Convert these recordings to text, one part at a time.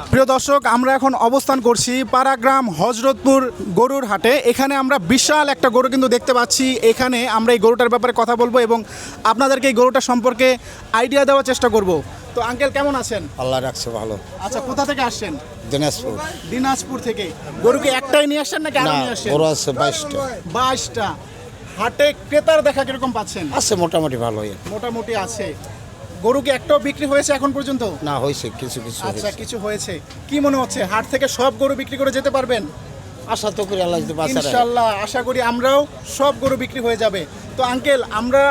প্রিয় দর্শক, আমরা এখন অবস্থান করছি পাড়াগ্রাম হজরতপুর গরুর হাটে। এখানে আমরা বিশাল একটা গরু কিন্তু দেখতে পাচ্ছি। এখানে আমরা এই গরুটার ব্যাপারে কথা বলবো এবং আপনাদেরকে এই গরুটা সম্পর্কে আইডিয়া দেওয়ার চেষ্টা করব। তো আঙ্কেল কেমন আছেন? আল্লাহ রাখছে ভালো। আচ্ছা, কোথা থেকে আসছেন? দিনাজপুর। দিনাজপুর থেকে। গরুকে একটাই নিয়ে আসছেন নাকি আরো না, নিয়ে আসছেন? বড় আছে 22টা। 22টা। হাটে ক্রেতার দেখা কিরকম পাচ্ছেন? আছে মোটামুটি ভালোই। মোটামুটি আছে। গরু কি একটাও বিক্রি হয়েছে এখন পর্যন্ত? না, হয়েছে কিছু কিছু। আচ্ছা, কিছু হয়েছে। কি মনে হচ্ছে হাট থেকে সব গরু বিক্রি করে যেতে পারবেন? আশা তো করি আল্লাহ যদি বাঁচায় রাখে। ইনশাআল্লাহ আশা করি আমরাও সব গরু বিক্রি হয়ে যাবে। তো আঙ্কেল, আমরা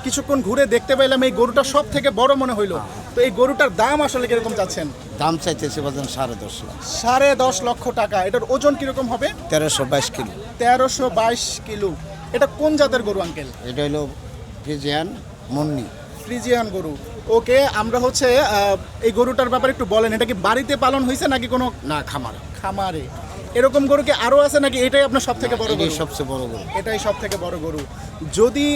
কিছুক্ষণ ঘুরে দেখতে পেলাম এই গরুটা সব থেকে বড় মনে হইলো। তো এই গরুটার দাম আসলে কিরকম চাচ্ছেন? দাম চাইতেছে বাজান 10.5 লাখ। 10.5 লক্ষ টাকা। এটার ওজন কিরকম হবে? 1322 কিলো। 1322 কিলো। এটা কোন জাতের গরু আঙ্কেল? এটা হলো ফ্রিজিয়ান মুন্নি। ফ্রিজিয়ান গরু। ওকে, আমরা হচ্ছে এই গরুটার ব্যাপারে একটু বলেন। এটা কি বাড়িতে পালন হয়েছে নাকি কোনো না, খামার। খামারে? এরকম গরু কি আরো আছে নাকি এটাই আপনার সব থেকে বড় গরু? সবচেয়ে বড় গরু। এটাই সব থেকে বড় গরু। যদি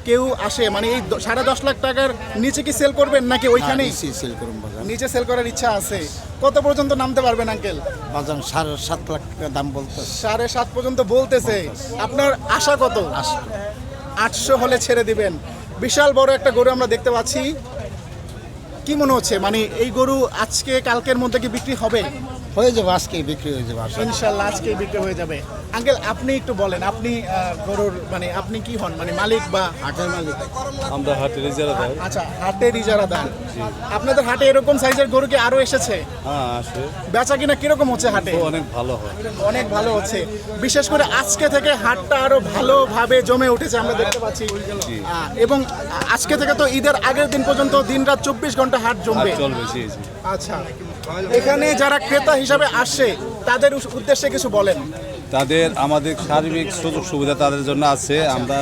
কেউ আসে, মানে এই 10.5 লাখ টাকার নিচে কি সেল করবেন নাকি ওইখানেই সেল করুন বাজান। নিচে সেল করার ইচ্ছা আছে? কত পর্যন্ত নামতে পারবেন আঙ্কেল? বাজান 7.5 লাখ টাকা দাম বলতে। 7.5 পর্যন্ত বলতেছে। আপনার আশা কত? 800 হলে ছেড়ে দিবেন। বিশাল বড় একটা গরু আমরা দেখতে পাচ্ছি। কি মনে হচ্ছে, মানে এই গরু আজকে কালকের মধ্যে কি বিক্রি হবে? হয়ে যাবে, আজকে বিক্রি হয়ে যাবে। ইনশাল্লাহ আজকেই বিক্রি হয়ে যাবে। আঙ্কেল, আপনি একটু বলেন, আপনি গরুর মানে আপনি কি হন, মানে মালিক বা হাটের মালিক? আমরা হাটের ইজারা দেয়। আচ্ছা, হাটের ইজারা দেন। আপনাদের হাটে এরকম সাইজের গরু কি আরো এসেছে? হ্যাঁ, আসে। বেচা কিনা কিরকম হচ্ছে হাটে? তো অনেক ভালো হয়। অনেক ভালো হচ্ছে। বিশেষ করে আজকে থেকে হাটটা আরো ভালোভাবে জমে উঠেছে আমরা দেখতে পাচ্ছি। এবং আজকে থেকে তো ঈদের আগের দিন পর্যন্ত দিনরাত 24 ঘন্টা হাট জমবে। চলবে, জি জি। আচ্ছা, এখানে যারা ক্রেতা হিসাবে আসছে তাদের উদ্দেশ্যে কিছু বলেন। তাদের আমাদের সার্বিক সুযোগ সুবিধা তাদের জন্য আছে। আমরা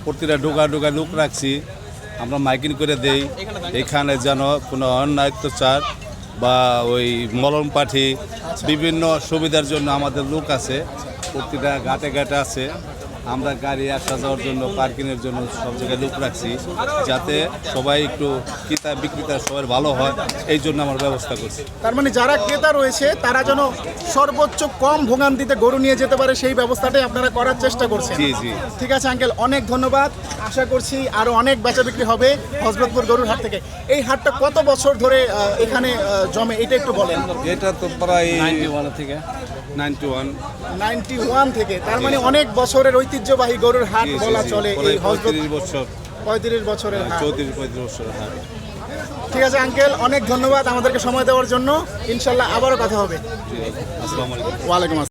প্রতিটা ঢোকা লোক রাখছি। আমরা মাইকিং করে দেই এখানে যেন কোনো অন্যায় অত্যাচার বা ওই মলম পাঠি বিভিন্ন সুবিধার জন্য আমাদের লোক আছে। প্রতিটা ঘাটে আছে। আমরা গাড়ি আসা যাওয়ার জন্য, পার্কিংয়ের জন্য সব জায়গায় লোক রাখছি, যাতে সবাই একটু ক্রেতা বিক্রেতা সবার ভালো হয়, এই জন্য আমরা ব্যবস্থা করছি। তার মানে যারা ক্রেতা রয়েছে তারা যেন সর্বোচ্চ কম ভোগান্তিতে গরু নিয়ে যেতে পারে, সেই ব্যবস্থাটাই আপনারা করার চেষ্টা করছেন। জি জি। ঠিক আছে আঙ্কেল, অনেক ধন্যবাদ। আশা করছি আরো অনেক বেচা বিক্রি হবে হযরতপুর গরুর হাট থেকে। এই হাটটা কত বছর ধরে এখানে জমে, এটা একটু বলেন। এটা তো প্রায় 91 থেকে 91 থেকে। তার মানে অনেক বছরের ঐতিহ্যবাহী গরুর হাট বলা চলে এই হযরত। 35 বছরের হাট। 34-35 বছরের হাট। ঠিক আছে আঙ্কেল, অনেক ধন্যবাদ আমাদেরকে সময় দেওয়ার জন্য। ইনশাল্লাহ আবারও কথা হবে। আসসালামু আলাইকুম। ওয়ালাইকুম আসসালাম।